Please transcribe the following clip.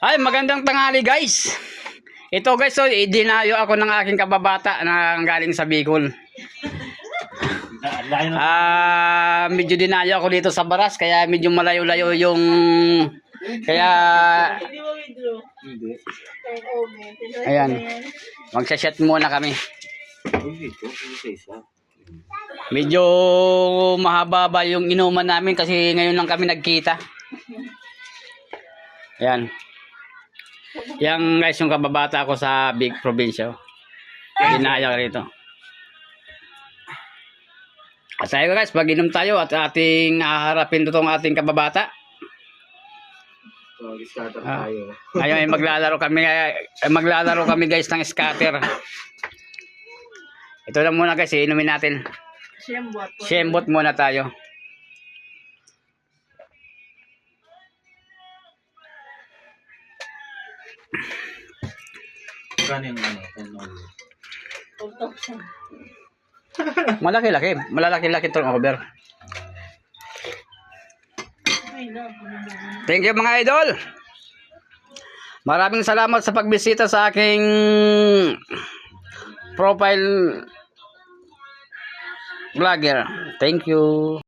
Ay, magandang tanghali guys. Ito guys, so dinayo ako ng aking kababata na galing sa Bicol. Medyo dinayo ako dito sa Baras kaya medyo malayo-layo yung kaya ayan. Magsha-shot muna kami. Medyo mahaba yung inuman namin kasi ngayon lang kami nagkita. Ayan. Yang guys, yung kababata ko sa big probinsya. Dinaya rito. At sayo guys, pag-inom tayo at ating haharapin itong ating kababata. Ngayon ay maglalaro kami guys ng scatter. Ito lang muna guys, inumin natin. Shembot muna tayo. Malaki-laki. Malalaki-laki itong over. Thank you mga idol. Maraming salamat sa pagbisita sa aking profile vlogger. Thank you.